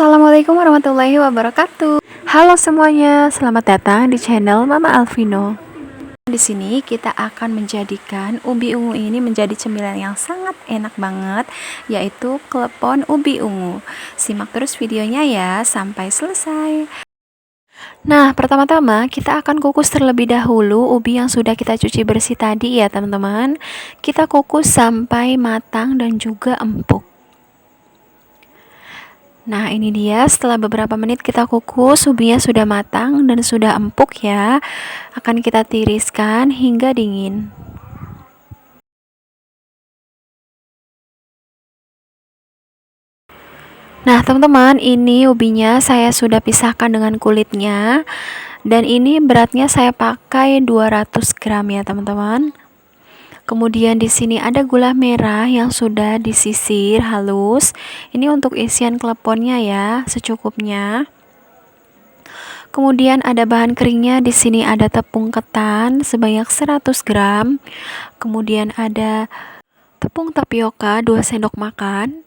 Assalamualaikum warahmatullahi wabarakatuh. Halo semuanya, selamat datang di channel Mama Alvino. Di sini kita akan menjadikan ubi ungu ini menjadi cemilan yang sangat enak banget, yaitu klepon ubi ungu. Simak terus videonya ya sampai selesai. Nah, pertama-tama kita akan kukus terlebih dahulu ubi yang sudah kita cuci bersih tadi ya teman-teman. Kita kukus sampai matang dan juga empuk. Nah, ini dia setelah beberapa menit kita kukus, ubinya sudah matang dan sudah empuk ya. Akan kita tiriskan hingga dingin. Nah, teman-teman, ini ubinya saya sudah pisahkan dengan kulitnya. Dan ini beratnya saya pakai 200 gram ya, teman-teman. Kemudian di sini ada gula merah yang sudah disisir halus. Ini untuk isian kleponnya ya, secukupnya. Kemudian ada bahan keringnya, di sini ada tepung ketan sebanyak 100 gram. Kemudian ada tepung tapioka 2 sendok makan.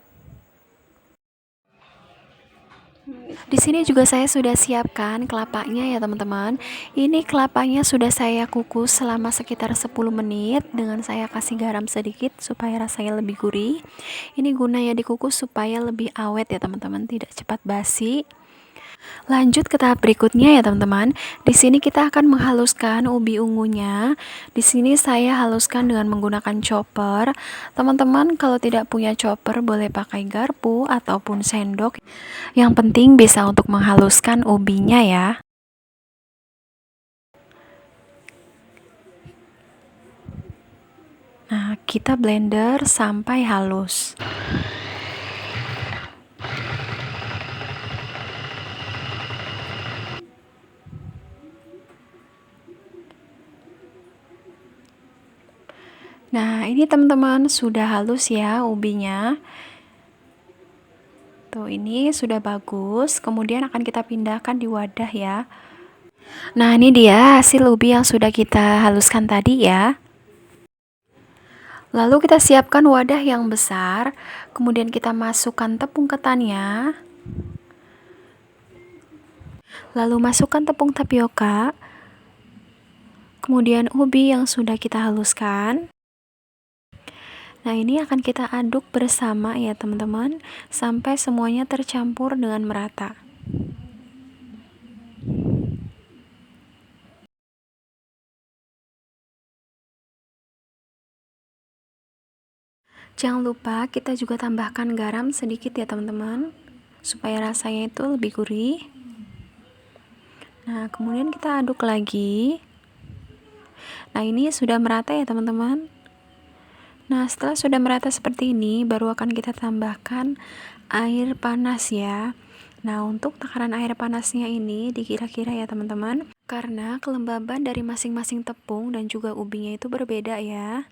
Di sini juga saya sudah siapkan kelapanya ya teman-teman. Ini kelapanya sudah saya kukus selama sekitar 10 menit dengan saya kasih garam sedikit supaya rasanya lebih gurih. Ini gunanya dikukus supaya lebih awet ya teman-teman, tidak cepat basi. Lanjut ke tahap berikutnya ya teman-teman. Di sini kita akan menghaluskan ubi ungunya. Di sini saya haluskan dengan menggunakan chopper. Teman-teman kalau tidak punya chopper boleh pakai garpu ataupun sendok. Yang penting bisa untuk menghaluskan ubinya ya. Nah, kita blender sampai halus. Nah, ini teman-teman sudah halus ya ubinya. Tuh, ini sudah bagus. Kemudian akan kita pindahkan di wadah ya. Nah, ini dia hasil ubi yang sudah kita haluskan tadi ya. Lalu kita siapkan wadah yang besar. Kemudian kita masukkan tepung ketannya. Lalu masukkan tepung tapioka. Kemudian ubi yang sudah kita haluskan. Nah, ini akan kita aduk bersama ya teman-teman, sampai semuanya tercampur dengan merata. Jangan lupa kita juga tambahkan garam sedikit ya teman-teman, supaya rasanya itu lebih gurih. Nah, kemudian kita aduk lagi. Nah, ini sudah merata ya teman-teman. Nah, setelah sudah merata seperti ini, baru akan kita tambahkan air panas ya. Nah, untuk takaran air panasnya ini dikira-kira ya teman-teman, karena kelembaban dari masing-masing tepung dan juga ubinya itu berbeda ya.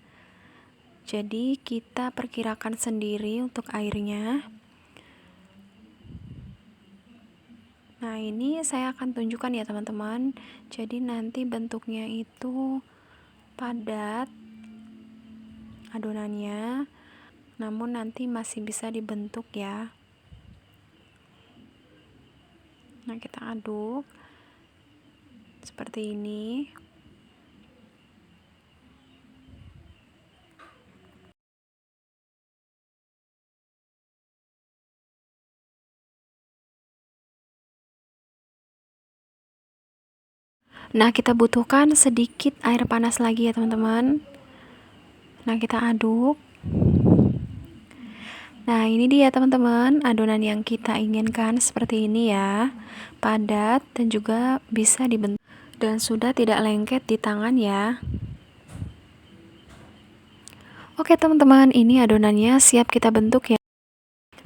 Jadi kita perkirakan sendiri untuk airnya. Nah, ini saya akan tunjukkan ya teman-teman. Jadi nanti bentuknya itu padat adonannya, namun nanti masih bisa dibentuk ya. Nah, kita aduk seperti ini. Nah, kita butuhkan sedikit air panas lagi ya teman-teman. Nah, kita aduk. Nah, ini dia teman-teman, adonan yang kita inginkan seperti ini ya. Padat dan juga bisa dibentuk dan sudah tidak lengket di tangan ya. Oke teman-teman, ini adonannya siap kita bentuk ya.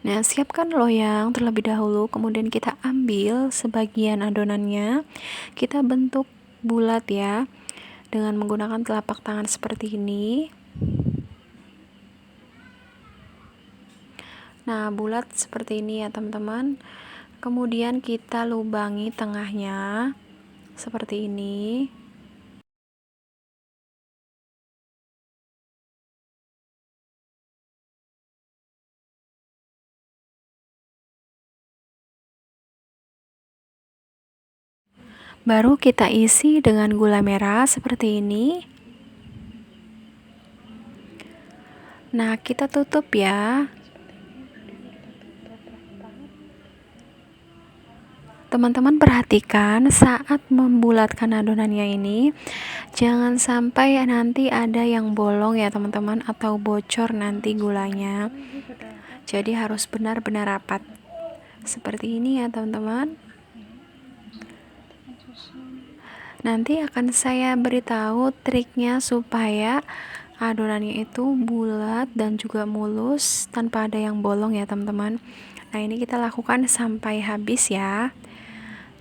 Nah, siapkan loyang terlebih dahulu, kemudian kita ambil sebagian adonannya, kita bentuk bulat ya, dengan menggunakan telapak tangan seperti ini. Nah, bulat seperti ini ya teman-teman. Kemudian kita lubangi tengahnya seperti ini. Baru kita isi dengan gula merah seperti ini. Nah, kita tutup ya. Teman-teman perhatikan saat membulatkan adonannya ini, jangan sampai nanti ada yang bolong ya teman-teman, atau bocor nanti gulanya. Jadi harus benar-benar rapat. Seperti ini ya teman-teman. Nanti akan saya beritahu triknya supaya adonannya itu bulat dan juga mulus tanpa ada yang bolong ya teman-teman. Nah, ini kita lakukan sampai habis ya.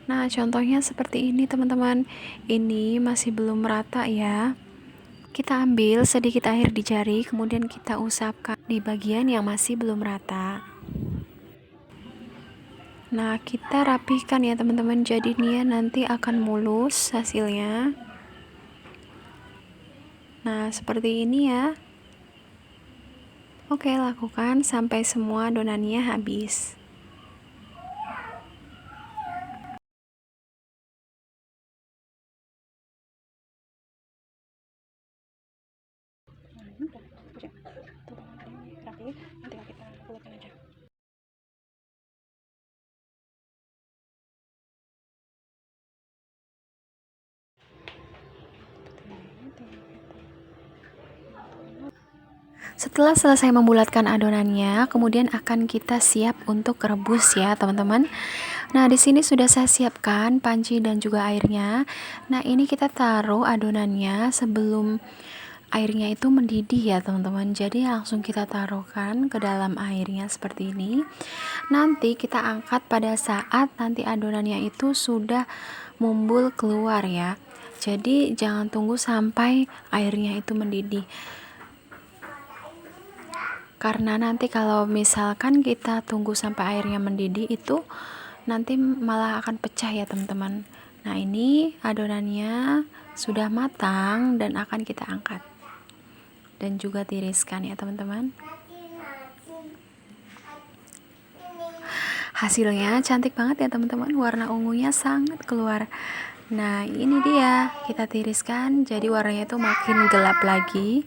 Nah, contohnya seperti ini teman-teman. Ini masih belum rata ya. Kita ambil sedikit air di jari, kemudian kita usapkan di bagian yang masih belum rata. Nah, kita rapihkan ya teman-teman. Jadi dia nanti akan mulus hasilnya. Nah, seperti ini ya. Oke, lakukan sampai semua adonannya habis. Setelah selesai membulatkan adonannya, kemudian akan kita siap untuk rebus ya, teman-teman. Nah, di sini sudah saya siapkan panci dan juga airnya. Nah, ini kita taruh adonannya sebelum airnya itu mendidih ya, teman-teman. Jadi langsung kita taruhkan ke dalam airnya seperti ini. Nanti kita angkat pada saat nanti adonannya itu sudah mumbul keluar ya. Jadi jangan tunggu sampai airnya itu mendidih. Karena nanti kalau misalkan kita tunggu sampai airnya mendidih itu nanti malah akan pecah ya teman-teman. Nah, ini adonannya sudah matang dan akan kita angkat dan juga tiriskan ya teman-teman. Hasilnya cantik banget ya teman-teman, warna ungunya sangat keluar. Nah, ini dia, kita tiriskan jadi warnanya itu makin gelap lagi.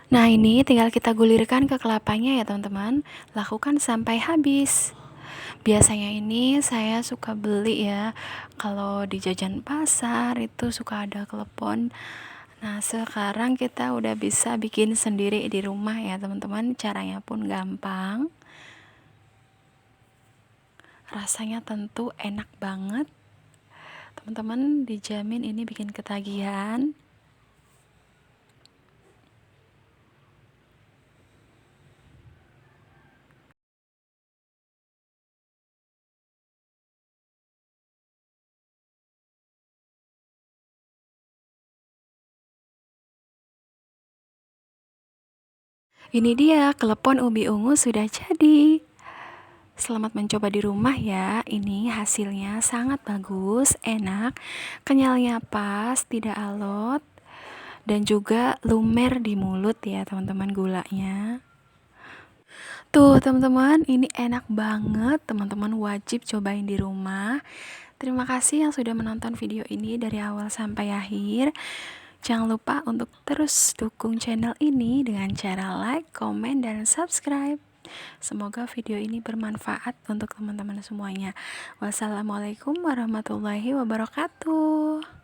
Nah, ini tinggal kita gulirkan ke kelapanya ya teman-teman. Lakukan sampai habis. Biasanya ini saya suka beli ya, kalau di jajan pasar itu suka ada klepon. Nah, sekarang kita udah bisa bikin sendiri di rumah ya teman-teman. Caranya pun gampang. Rasanya tentu enak banget. Teman-teman dijamin ini bikin ketagihan. Ini dia, klepon ubi ungu sudah jadi. Selamat mencoba di rumah ya. Ini hasilnya sangat bagus, enak, kenyalnya pas, tidak alot, dan juga lumer di mulut ya teman-teman gulanya. Tuh teman-teman, ini enak banget. Teman-teman wajib cobain di rumah. Terima kasih yang sudah menonton video ini dari awal sampai akhir. Jangan lupa untuk terus dukung channel ini dengan cara like, komen, dan subscribe. Semoga video ini bermanfaat untuk teman-teman semuanya. Wassalamualaikum warahmatullahi wabarakatuh.